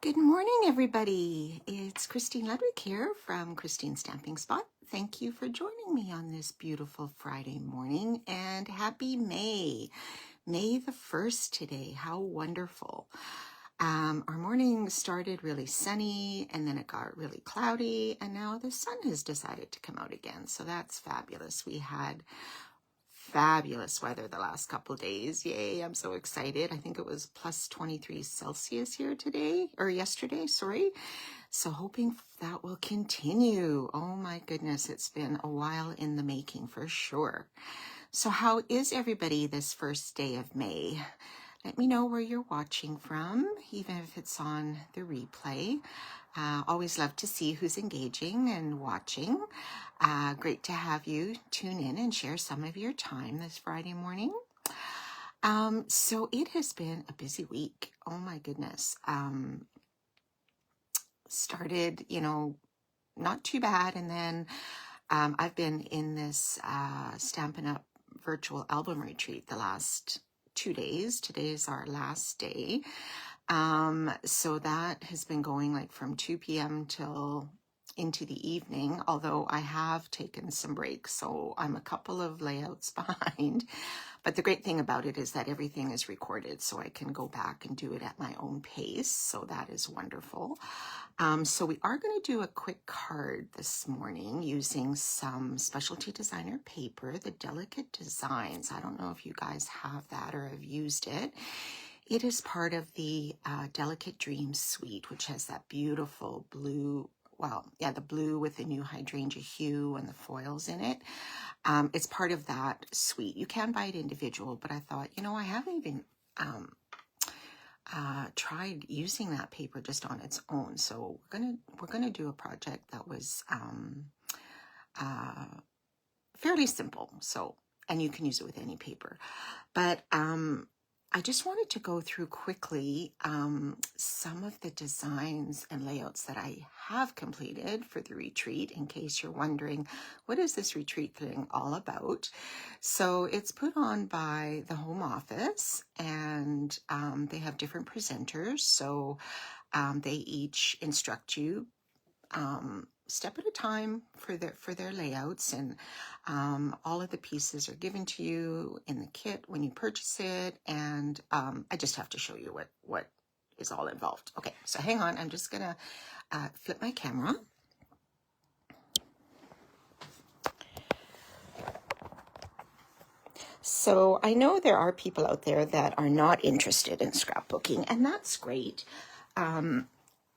Good morning, everybody. It's Christine Ludwig here from Christine's Stamping Spot. Thank you for joining me on this beautiful Friday morning, and happy May. May the 1st today. How wonderful. Our morning started really sunny, and then it got really cloudy, and now the sun has decided to come out again. So that's fabulous. We had fabulous weather the last couple of days. Yay, I'm so excited. I think it was plus 23 Celsius here today, or yesterday, sorry. So hoping that will continue. Oh my goodness, it's been a while in the making for sure. So how is everybody this first day of May? Let me know where you're watching from, even if it's on the replay. Always love to see who's engaging and watching. Great to have you tune in and share some of your time this Friday morning. So it has been a busy week. Oh my goodness. Started, not too bad. And then I've been in this Stampin' Up virtual album retreat the last 2 days. Today is our last day. So that has been going like from 2 p.m. till into the evening, although I have taken some breaks, so I'm a couple of layouts behind. But the great thing about it is that everything is recorded, so I can go back and do it at my own pace, so that is wonderful. So we are going to do a quick card this morning using some specialty designer paper, the Delicate Designs. I don't know if you guys have that or have used it. It is part of the Delicate Dreams suite, which has that beautiful blue, the blue with the new hydrangea hue and the foils in it. It's part of that suite. You can buy it individual, but I thought, I haven't even tried using that paper just on its own. So we're gonna do a project that was fairly simple. So, and you can use it with any paper, but I just wanted to go through quickly some of the designs and layouts that I have completed for the retreat, in case you're wondering, what is this retreat thing all about? So it's put on by the home office, and they have different presenters. So they each instruct you step at a time for their layouts, and all of the pieces are given to you in the kit when you purchase it, and I just have to show you what is all involved. Okay, so hang on, I'm just gonna flip my camera. So I know there are people out there that are not interested in scrapbooking, and that's great.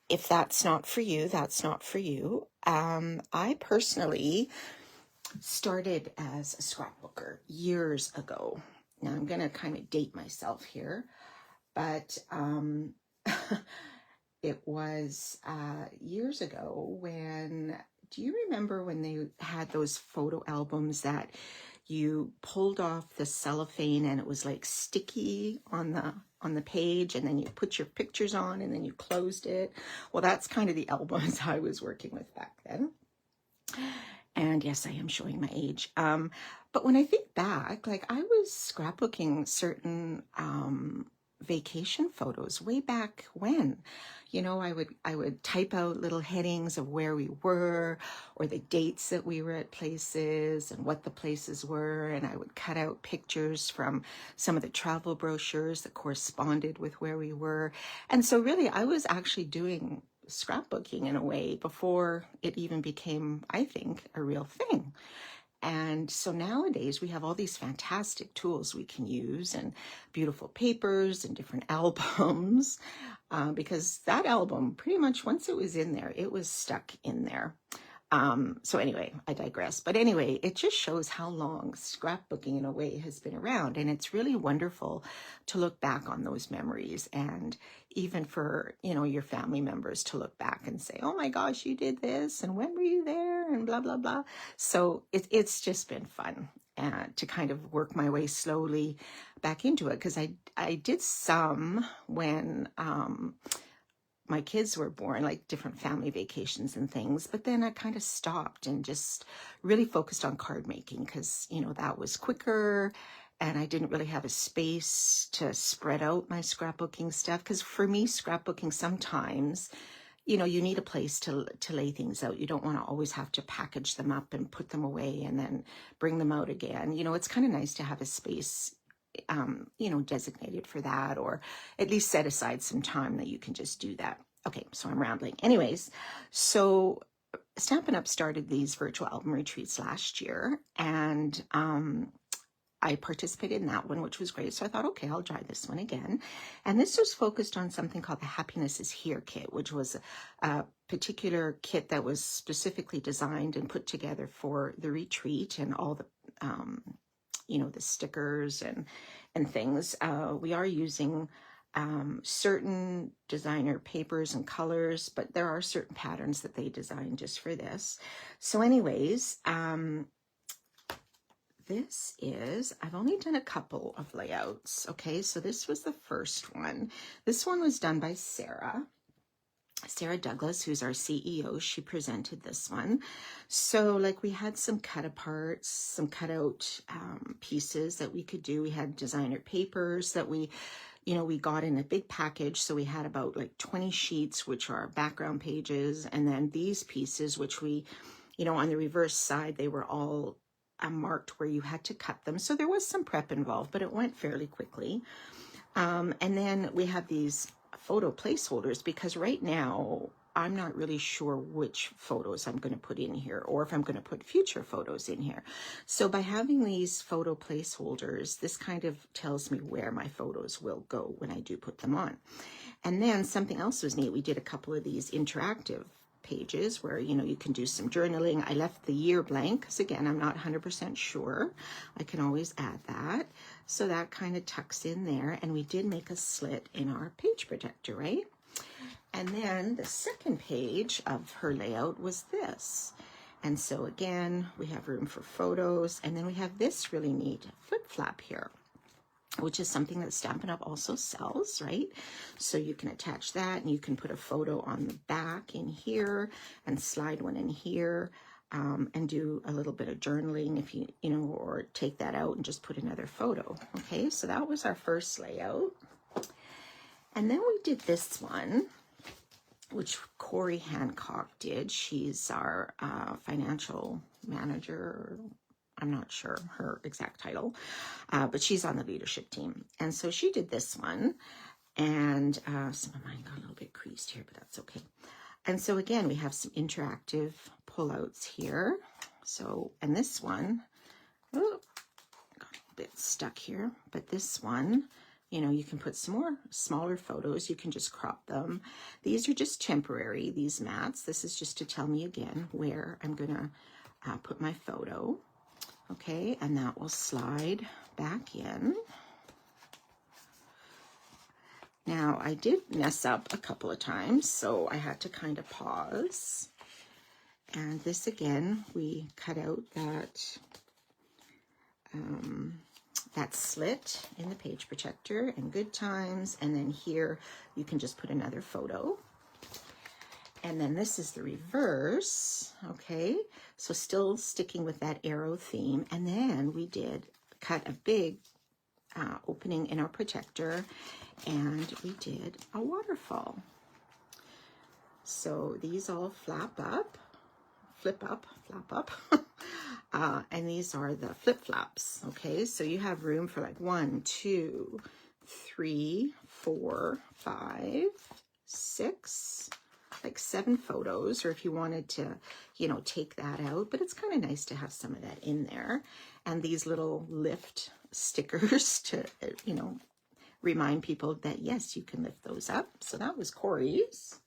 If that's not for you, that's not for you. I personally started as a scrapbooker years ago. Now I'm going to kind of date myself here, but it was years ago when, do you remember when they had those photo albums that you pulled off the cellophane and it was like sticky on the page, and then you put your pictures on and then you closed it? Well, that's kind of the albums I was working with back then. And yes, I am showing my age. But when I think back, like I was scrapbooking certain vacation photos way back when. I would type out little headings of where we were, or the dates that we were at places and what the places were, and I would cut out pictures from some of the travel brochures that corresponded with where we were. And so really I was actually doing scrapbooking in a way before it even became, I think, a real thing. And so nowadays we have all these fantastic tools we can use, and beautiful papers and different albums, because that album, pretty much once it was in there, it was stuck in there. So anyway, I digress. But anyway, it just shows how long scrapbooking in a way has been around. And it's really wonderful to look back on those memories, and even for, your family members to look back and say, oh my gosh, you did this, and when were you there, and blah, blah, blah. So it's just been fun to kind of work my way slowly back into it, because I did some when my kids were born, like different family vacations and things, but then I kind of stopped and just really focused on card making, because that was quicker and I didn't really have a space to spread out my scrapbooking stuff. Because for me, scrapbooking sometimes, you know, you need a place to lay things out. You don't want to always have to package them up and put them away and then bring them out again. You know, it's kind of nice to have a space, you know, designated for that, or at least set aside some time that you can just do that. Okay, so I'm rambling. Anyways, so Stampin' Up! Started these virtual album retreats last year, and I participated in that one, which was great. So I thought, okay, I'll try this one again. And this was focused on something called the Happiness is Here kit, which was a particular kit that was specifically designed and put together for the retreat, and all the, you know, the stickers and things. We are using certain designer papers and colors, but there are certain patterns that they designed just for this. So anyways, this is, I've only done a couple of layouts. Okay, so this was the first one. This one was done by Sarah Douglas, who's our CEO. She presented this one. So like we had some cut aparts, some cut out pieces that we could do. We had designer papers that we, you know, we got in a big package. So we had about like 20 sheets, which are background pages. And then these pieces, which we, you know, on the reverse side, they were all marked where you had to cut them. So there was some prep involved, but it went fairly quickly. And then we have these photo placeholders, because right now I'm not really sure which photos I'm going to put in here, or if I'm going to put future photos in here. So by having these photo placeholders, this kind of tells me where my photos will go when I do put them on. And then something else was neat. We did a couple of these interactive pages where, you know, you can do some journaling. I left the year blank because, again, I'm not 100% sure. I can always add that. So that kind of tucks in there. And we did make a slit in our page protector, right? And then the second page of her layout was this. And so again, we have room for photos. And then we have this really neat flip flap here, which is something that Stampin' Up! Also sells, right? So you can attach that, and you can put a photo on the back in here and slide one in here, and do a little bit of journaling if you know, or take that out and just put another photo. Okay, so that was our first layout. And then we did this one, which Corey Hancock did. She's our financial manager. I'm not sure her exact title, but she's on the leadership team. And so she did this one, and some of mine got a little bit creased here, but that's okay. And so again, we have some interactive pullouts here. So, and this one, oh, got a bit stuck here, but this one, you know, you can put some more smaller photos. You can just crop them. These are just temporary, these mats. This is just to tell me again where I'm gonna put my photo. Okay, and that will slide back in. Now, I did mess up a couple of times, so I had to kind of pause. And this again, we cut out that, that slit in the page protector in good times. And then here, you can just put another photo. And then this is the reverse, okay? So still sticking with that arrow theme. And then we did cut a big opening in our protector, and we did a waterfall. So these all flip up, flap up. And these are the flip flaps, okay? So you have room for like 1, 2, 3, 4, 5, 6, like 7 photos, or if you wanted to, you know, take that out, but it's kind of nice to have some of that in there. And these little lift stickers to, you know, remind people that yes, you can lift those up. So that was Corey's.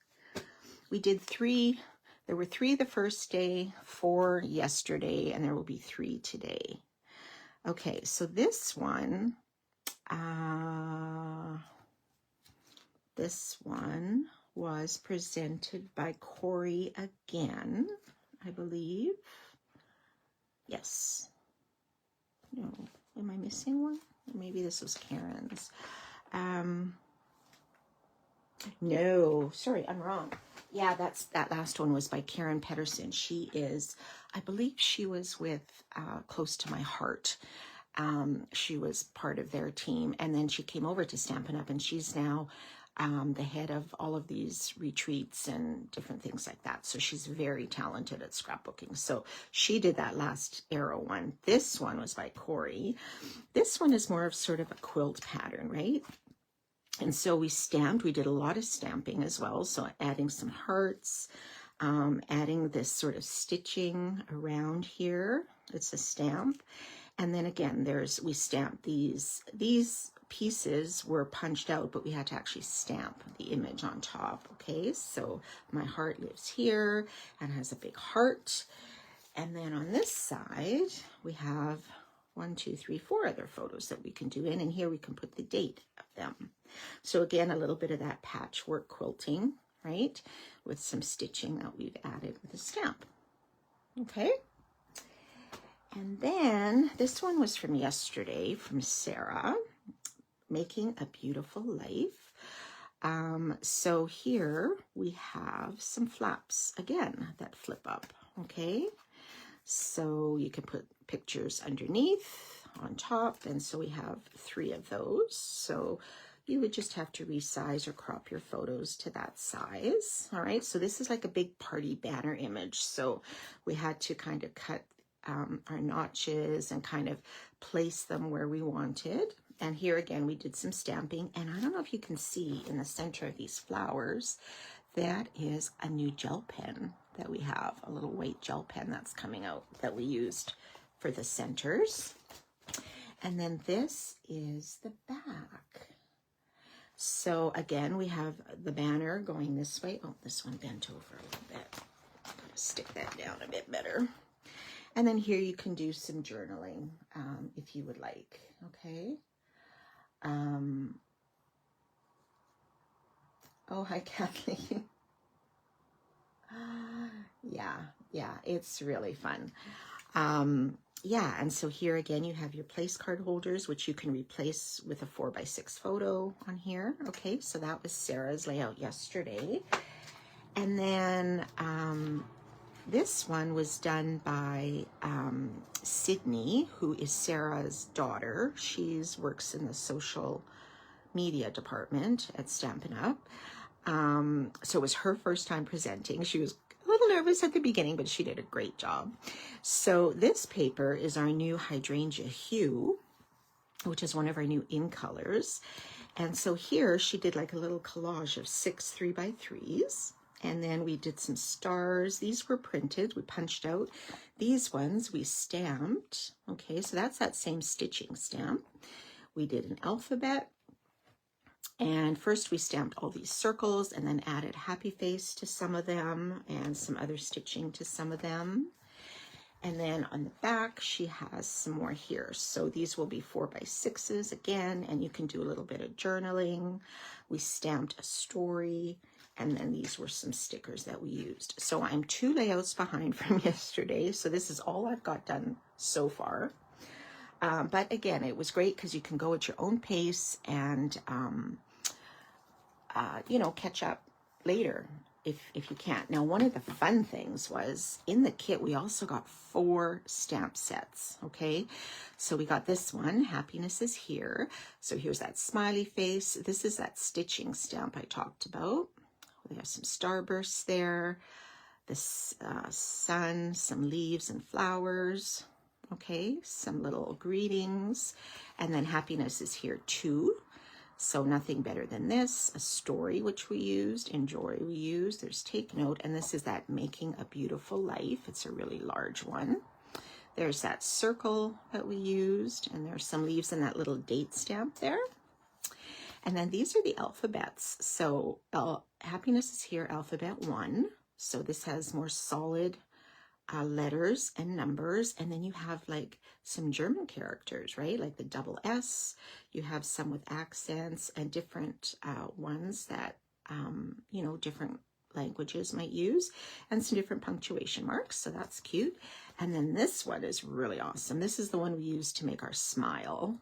We did 3, there were 3 the first day, 4 yesterday, and there will be 3 today. Okay, so this one was presented by Corey again, I believe. Yes. No, am I missing one? Maybe this was Karen's. No, sorry, I'm wrong. Yeah, that last one was by Karen Pedersen. She is, I believe she was with Close to My Heart. She was part of their team, and then she came over to Stampin' Up, and she's now the head of all of these retreats and different things like that. So she's very talented at scrapbooking. So she did that last arrow one. This one was by Corey. This one is more of sort of a quilt pattern, right? And so we did a lot of stamping as well. So adding some hearts, adding this sort of stitching around here. It's a stamp. And then again, we stamped these pieces were punched out, but we had to actually stamp the image on top. Okay, so my heart lives here and has a big heart. And then on this side, we have 1, 2, 3, 4 other photos that we can do in, and here we can put the date of them. So again, a little bit of that patchwork quilting, right, with some stitching that we've added with a stamp. Okay. And then this one was from yesterday from Sarah, Making a Beautiful Life. So here we have some flaps again that flip up. Okay, so you can put pictures underneath, on top, and so we have 3 of those. So you would just have to resize or crop your photos to that size. All right, so this is like a big party banner image. So we had to kind of cut our notches and kind of place them where we wanted. And here again, we did some stamping. And I don't know if you can see in the center of these flowers, that is a new gel pen that we have, a little white gel pen that's coming out that we used for the centers. And then this is the back. So again, we have the banner going this way. Oh, this one bent over a little bit. I'm gonna stick that down a bit better. And then here you can do some journaling if you would like, okay? Oh, hi, Kathleen. Yeah, it's really fun. Yeah, and so here again, you have your place card holders, which you can replace with a 4x6 photo on here. Okay, so that was Sarah's layout yesterday. And then this one was done by Sydney, who is Sarah's daughter. She works in the social media department at Stampin' Up. So it was her first time presenting. She was a little nervous at the beginning, but she did a great job. So this paper is our new Hydrangea Hue, which is one of our new in colors. And so here she did like a little collage of 6 3x3s. And then we did some stars. These were printed, we punched out. These ones we stamped. Okay, so that's that same stitching stamp. We did an alphabet. And first we stamped all these circles and then added happy face to some of them and some other stitching to some of them. And then on the back, she has some more here. So these will be 4x6s again, and you can do a little bit of journaling. We stamped a story, and then these were some stickers that we used. So I'm 2 layouts behind from yesterday. So this is all I've got done so far. But again, it was great because you can go at your own pace and, you know, catch up later if you can't. Now, one of the fun things was in the kit, we also got 4 stamp sets. Okay, so we got this one, Happiness is Here. So here's that smiley face. This is that stitching stamp I talked about. We have some starbursts there, this sun, some leaves and flowers. Okay, some little greetings, and then happiness is here too. So nothing better than this, a story which we used, enjoy we used, there's take note, and this is that Making a Beautiful Life. It's a really large one. There's that circle that we used, and there's some leaves and that little date stamp there. And then these are the alphabets. So happiness is here, alphabet 1. So this has more solid letters and numbers, and then you have like some German characters, right? Like the double S. You have some with accents and different ones that, you know, different languages might use, and some different punctuation marks. So that's cute. And then this one is really awesome. This is the one we use to make our smile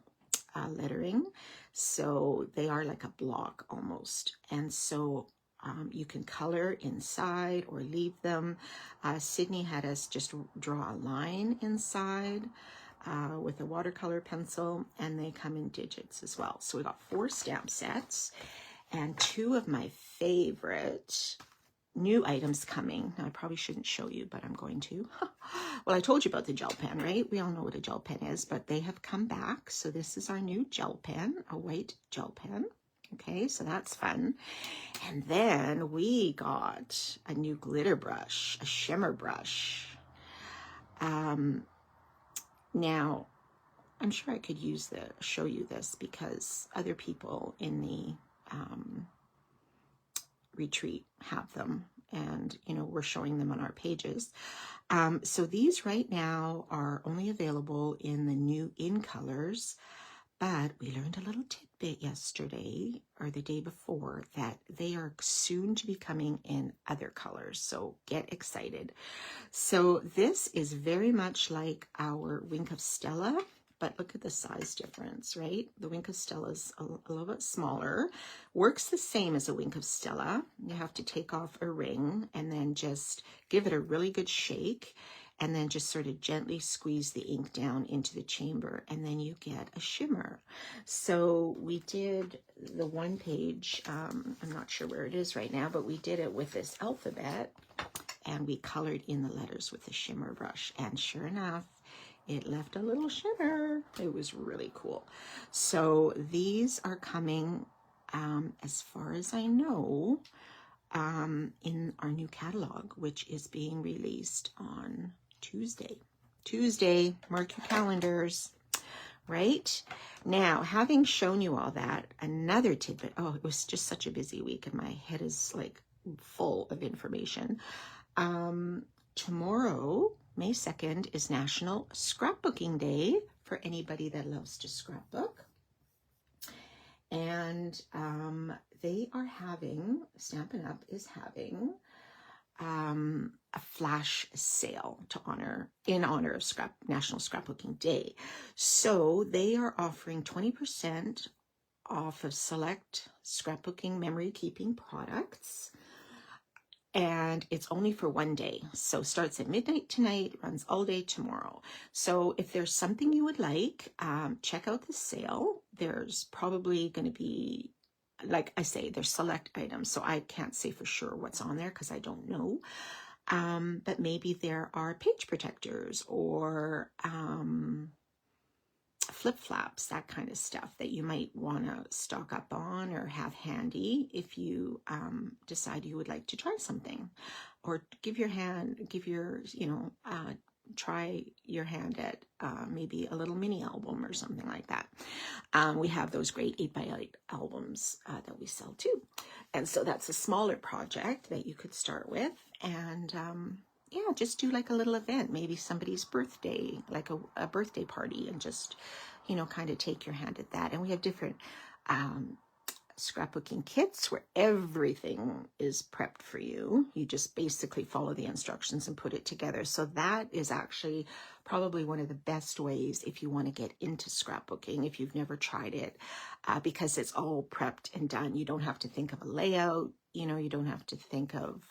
lettering. So they are like a block almost. And so you can color inside or leave them. Sydney had us just draw a line inside. with a watercolor pencil, and they come in digits as well. So we got 4 stamp sets and 2 of my favorite new items coming. Now, I probably shouldn't show you, but I'm going to. Well, I told you about the gel pen, right? We all know what a gel pen is, but they have come back. So this is our new gel pen, a white gel pen. Okay, so that's fun. And then we got a new glitter brush, a shimmer brush. Now, I'm sure I could show you this because other people in the retreat have them, and we're showing them on our pages. So these right now are only available in the new in colors, but we learned a little tidbit yesterday or the day before that they are soon to be coming in other colors, so get excited. So this is very much like our Wink of Stella, but look at the size difference, right? The Wink of Stella is a little bit smaller. Works the same as a Wink of Stella. You have to take off a ring and then just give it a really good shake, and then just sort of gently squeeze the ink down into the chamber, and then you get a shimmer. So we did the one page, I'm not sure where it is right now, but we did it with this alphabet, and we colored in the letters with the shimmer brush, and sure enough, it left a little shimmer. It was really cool. So these are coming, as far as I know, in our new catalog, which is being released on Tuesday, mark your calendars, right? Now, having shown you all that, another tidbit, oh, it was just such a busy week and my head is like full of information. Tomorrow, May 2nd, is National Scrapbooking Day for anybody that loves to scrapbook. And they are having, Stampin' Up is having a flash sale in honor of National Scrapbooking Day. So they are offering 20% off of select scrapbooking memory keeping products. And it's only for one day. So starts at midnight tonight, runs all day tomorrow. So if there's something you would like, check out the sale. There's probably going to be, like I say, there's select items. So I can't say for sure what's on there because I don't know. But maybe there are page protectors or flip-flops, that kind of stuff that you might want to stock up on or have handy if you decide you would like to try something, or try your hand at maybe a little mini album or something like that. We have those great 8x8 albums that we sell too. And so that's a smaller project that you could start with. And yeah, just do like a little event, maybe somebody's birthday, like a birthday party, and just, kind of take your hand at that. And we have different scrapbooking kits where everything is prepped for you. You just basically follow the instructions and put it together. So that is actually probably one of the best ways if you want to get into scrapbooking, if you've never tried it, because it's all prepped and done. You don't have to think of a layout, you don't have to think of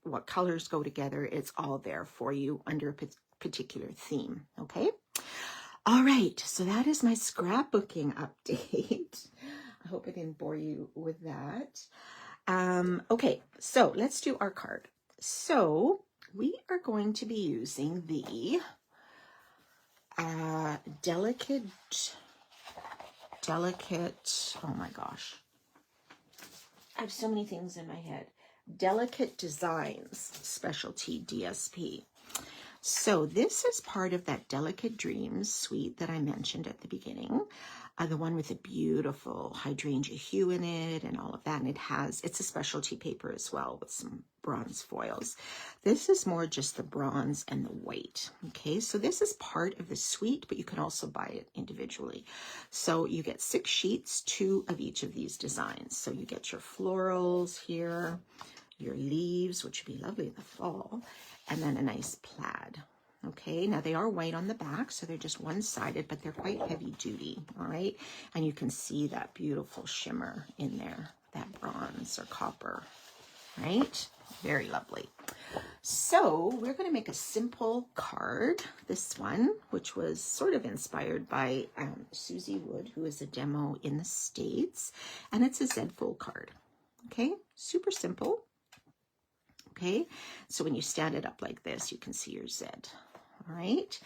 what colors go together. It's all there for you under a particular theme. Okay. All right. So that is my scrapbooking update. I hope I didn't bore you with that. Okay. So let's do our card. So we are going to be using the delicate, oh my gosh. I have so many things in my head. Delicate Designs Specialty DSP. So this is part of that Delicate Dreams suite that I mentioned at the beginning, the one with the beautiful hydrangea hue in it and all of that. And it's a specialty paper as well with some bronze foils. This is more just the bronze and the white. Okay, so this is part of the suite, but you can also buy it individually. So you get 6 sheets, 2 of each of these designs. So you get your florals here, your leaves, which would be lovely in the fall, and then a nice plaid. Okay, now they are white on the back, so they're just one-sided, but they're quite heavy duty, all right? And you can see that beautiful shimmer in there, that bronze or copper, right? Very lovely. So we're going to make a simple card, this one, which was sort of inspired by Susie Wood, who is a demo in the States, and it's a Z fold card. Okay, super simple. Okay, so when you stand it up like this, you can see your Z. All right,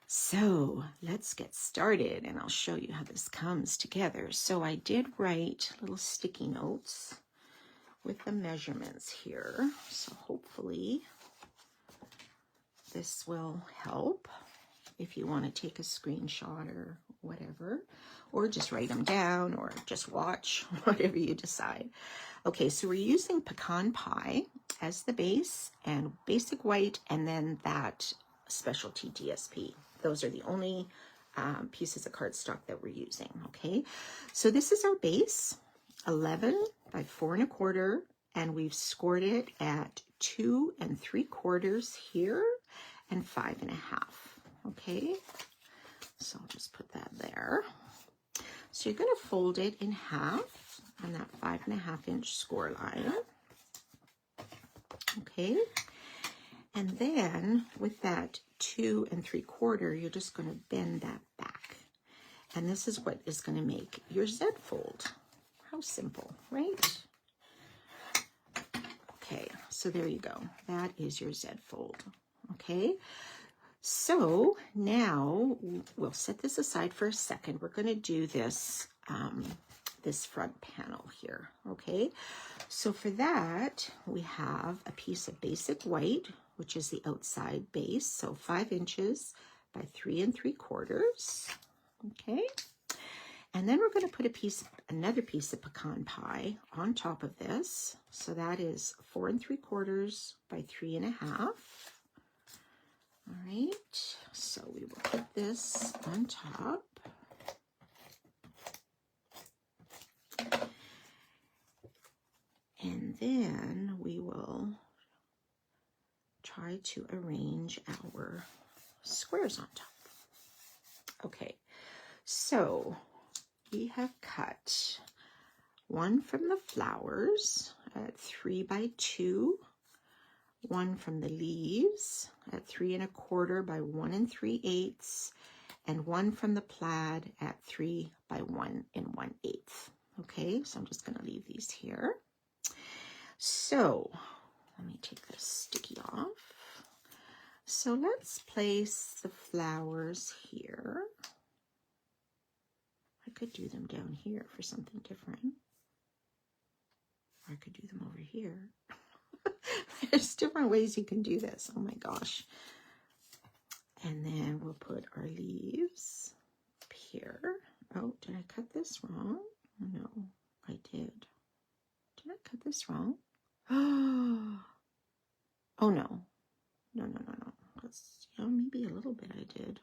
so let's get started, and I'll show you how this comes together. So I did write little sticky notes with the measurements here, so hopefully this will help if you want to take a screenshot or whatever, or just write them down or just watch, whatever you decide. Okay, so we're using pecan pie as the base and basic white, and then that specialty DSP. Those are the only pieces of cardstock that we're using. Okay, so this is our base, 11 by 4 1/4, and we've scored it at 2 3/4 here and 5 1/2. Okay, so I'll just put that there. So you're going to fold it in half on that 5 1/2 inch score line. Okay, and then with that 2 3/4, you're just going to bend that back, and this is what is going to make your Z fold. How simple, right? Okay, so there you go. That is your Z fold. Okay, so now we'll set this aside for a second. We're going to do this this front panel here. Okay, so for that we have a piece of basic white, which is the outside base, so 5 inches by 3 3/4. Okay, and then we're going to put another piece of pecan pie on top of this, so that is 4 3/4 by 3 1/2. All right, so we will put this on top. And then we will try to arrange our squares on top. Okay, so we have cut one from the flowers at 3 by 2, one from the leaves at 3 1/4 by 1 3/8, and one from the plaid at 3 by 1 1/8. Okay, so I'm just going to leave these here. So let me take this sticky off. So let's place the flowers here. I could do them down here for something different. Or I could do them over here. There's different ways you can do this. Oh my gosh. And then we'll put our leaves up here. Oh, did I cut this wrong? No, I did. Did I cut this wrong? Oh no. No. Let's, maybe a little bit I did.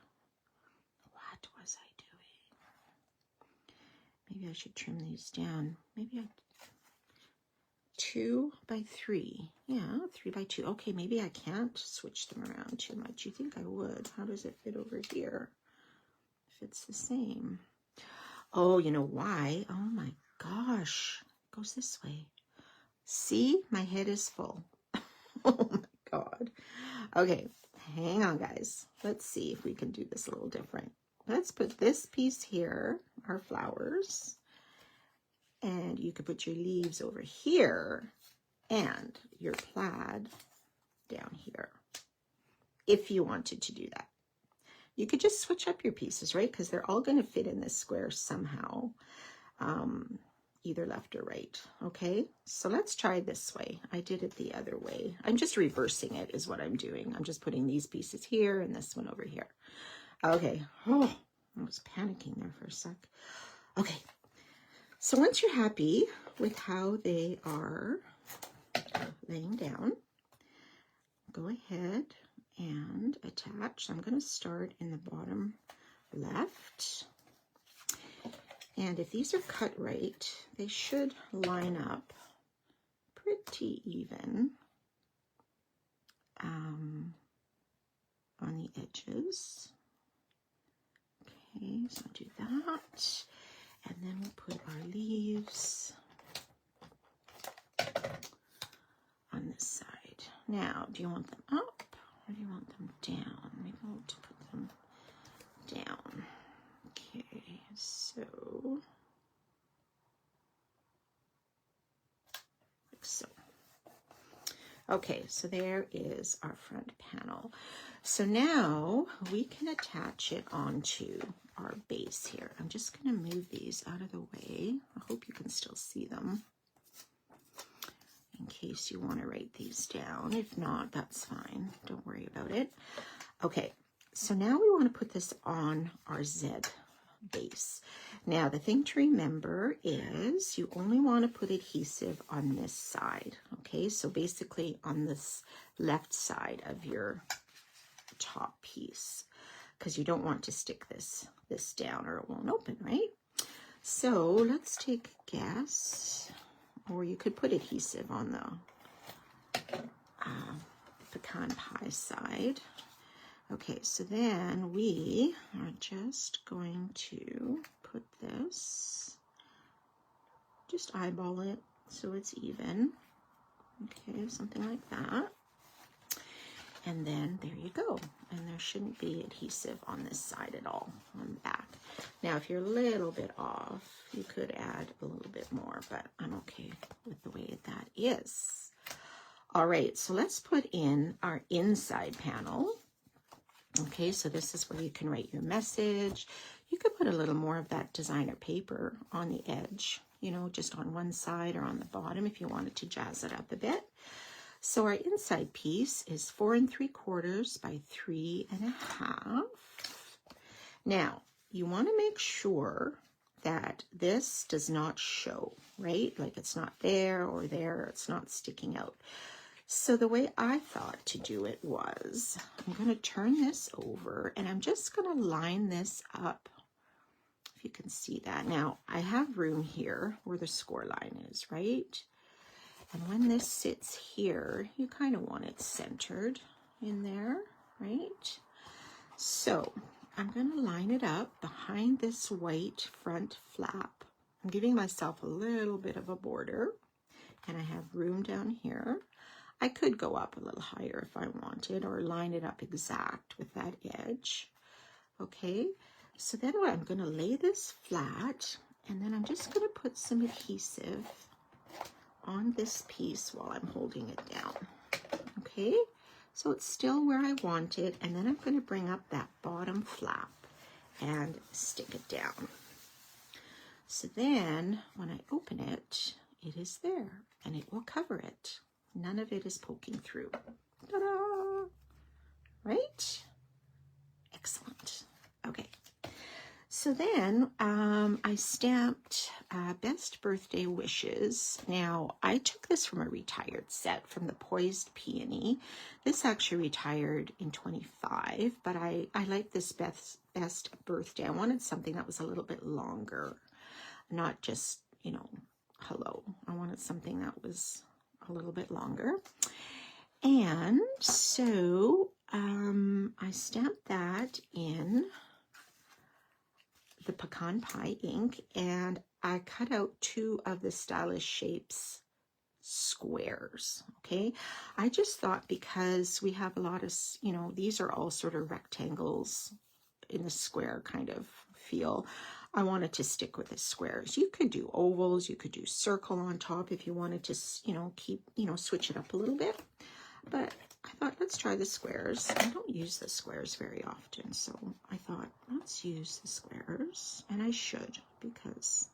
What was I doing? Maybe I should trim these down. Maybe 2 by 3. Yeah, 3 by 2. Okay, maybe I can't switch them around too much. You think I would? How does it fit over here? If it's the same. Oh, you know why? Oh my gosh. It goes this way. See, my head is full. Oh my God. Okay, hang on, guys. Let's see if we can do this a little different. Let's put this piece here, our flowers, and you could put your leaves over here and your plaid down here, if you wanted to do that. You could just switch up your pieces, right? Because they're all going to fit in this square somehow. Either left or right. Okay, so let's try this way. I did it the other way. I'm just reversing it is what I'm doing. I'm just putting these pieces here and this one over here. Okay. Oh, I was panicking there for a sec. Okay, so once you're happy with how they are laying down, go ahead and attach. I'm going to start in the bottom left. And if these are cut right, they should line up pretty even on the edges. Okay, so do that. And then we'll put our leaves on this side. Now, do you want them up or do you want them down? Maybe I'll to put them down. Okay, so like so. Okay, so there is our front panel. So now we can attach it onto our base here. I'm just going to move these out of the way. I hope you can still see them in case you want to write these down. If not, that's fine. Don't worry about it. Okay, so now we want to put this on our Z base. Now, the thing to remember is you only want to put adhesive on this side. Okay, so basically on this left side of your top piece, because you don't want to stick this down or it won't open, right? So let's take a guess, or you could put adhesive on the pecan pie side. Okay, so then we are just going to put this, just eyeball it so it's even. Okay, something like that. And then there you go. And there shouldn't be adhesive on this side at all, on the back. Now, if you're a little bit off, you could add a little bit more, but I'm okay with the way that is. All right, so let's put in our inside panel. Okay, so this is where you can write your message. You could put a little more of that designer paper on the edge, you know, just on one side or on the bottom if you wanted to jazz it up a bit. So our inside piece is 4 3/4 by 3 1/2. Now, you want to make sure that this does not show, right? Like it's not there or there, it's not sticking out. So the way I thought to do it was, I'm going to turn this over and I'm just going to line this up, if you can see that. Now, I have room here where the score line is, right? And when this sits here, you kind of want it centered in there, right? So I'm going to line it up behind this white front flap. I'm giving myself a little bit of a border, and I have room down here. I could go up a little higher if I wanted, or line it up exact with that edge. Okay, so then what, I'm going to lay this flat, and then I'm just going to put some adhesive on this piece while I'm holding it down. Okay, so it's still where I want it, and then I'm going to bring up that bottom flap and stick it down. So then when I open it, it is there, and it will cover it. None of it is poking through. Ta-da! Right? Excellent. Okay. So then I stamped Best Birthday Wishes. Now, I took this from a retired set from the Poised Peony. This actually retired in 25, but I like this best Birthday. I wanted something that was a little bit longer, not just, you know, hello. I wanted something that was a little bit longer. And so I stamped that in the pecan pie ink, and I cut out 2 of the Stylish Shapes squares. Okay, I just thought because we have a lot of, you know, these are all sort of rectangles in a square kind of feel, I wanted to stick with the squares. You could do ovals, you could do circle on top if you wanted to, you know, keep, you know, switch it up a little bit. But I thought, let's try the squares. I don't use the squares very often, so I thought, let's use the squares. And I should, because,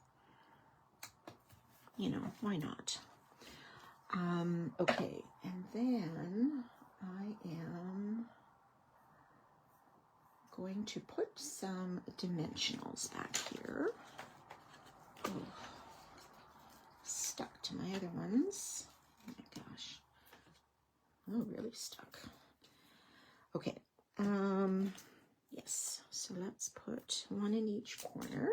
you know, why not? Okay, and then I am going to put some dimensionals back here. Oh, stuck to my other ones. Oh my gosh. Oh, really stuck. Okay. Yes. So let's put 1 in each corner.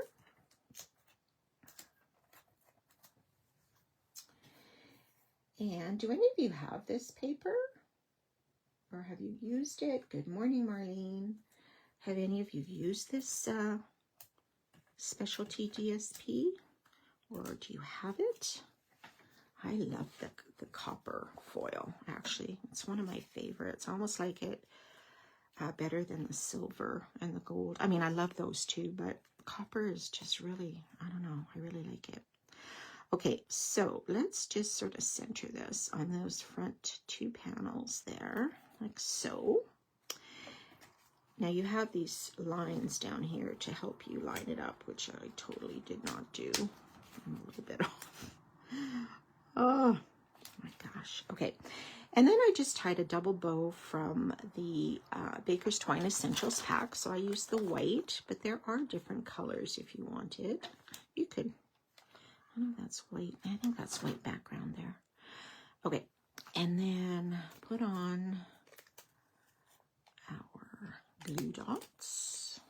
And do any of you have this paper? Or have you used it? Good morning, Marlene. Have any of you used this specialty DSP? Or do you have it? I love the copper foil, actually. It's one of my favorites. I almost like it better than the silver and the gold. I mean, I love those too, but copper is just really, I don't know, I really like it. Okay, so let's just sort of center this on those front two panels there, like so. Now you have these lines down here to help you line it up, which I totally did not do. I'm a little bit off. Oh my gosh. Okay. And then I just tied a double bow from the Baker's Twine Essentials pack. So I used the white, but there are different colors if you wanted. You could, I know that's white. I think that's white background there. Okay. And then put on our glue dots.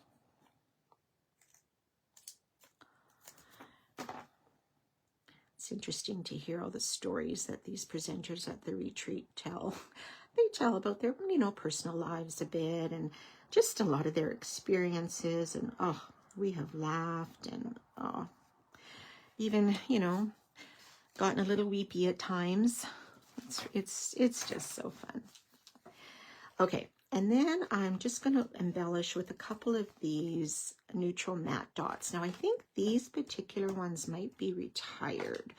It's interesting to hear all the stories that these presenters at the retreat tell. They tell about their, you know, personal lives a bit and just a lot of their experiences. And oh, we have laughed and oh, even, you know, gotten a little weepy at times. It's just so fun. Okay. And then I'm just going to embellish with a couple of these neutral matte dots. Now, I think these particular ones might be retired,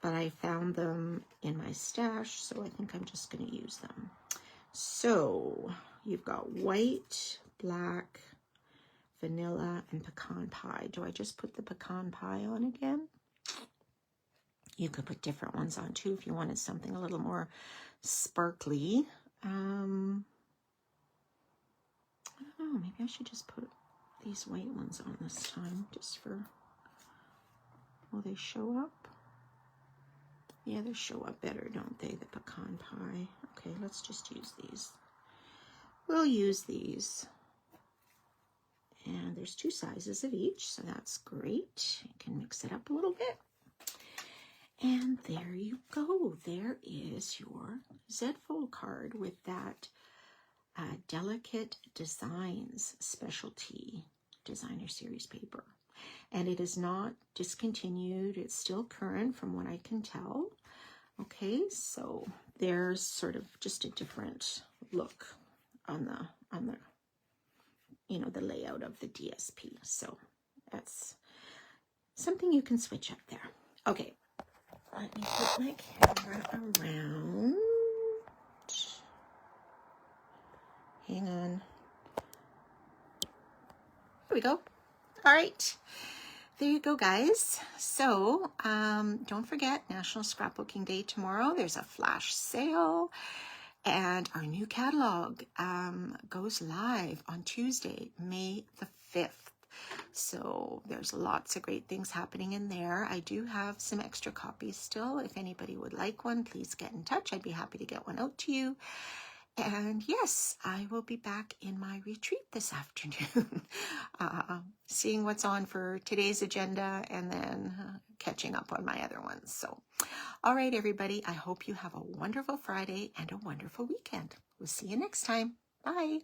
but I found them in my stash, so I think I'm just going to use them. So you've got white, black, vanilla, and pecan pie. Do I just put the pecan pie on again? You could put different ones on too if you wanted something a little more sparkly. I don't know, maybe I should just put these white ones on this time, just for, will they show up? Yeah, they show up better, don't they, the pecan pie? Okay, let's just use these. We'll use these. And there's 2 sizes of each, so that's great. You can mix it up a little bit. And there you go. There is your Z Fold card with that Delicate Designs Specialty Designer Series paper. And it is not discontinued. It's still current from what I can tell. Okay, so there's sort of just a different look on the you know, the layout of the DSP. So that's something you can switch up there. Okay, let me put my camera around. Hang on. Here we go. All right. There you go, guys. So don't forget National Scrapbooking Day tomorrow. There's a flash sale. And our new catalog goes live on Tuesday, May the 5th. So there's lots of great things happening in there. I do have some extra copies still. If anybody would like one, please get in touch. I'd be happy to get one out to you. And yes, I will be back in my retreat this afternoon, seeing what's on for today's agenda and then catching up on my other ones. So, all right, everybody, I hope you have a wonderful Friday and a wonderful weekend. We'll see you next time. Bye.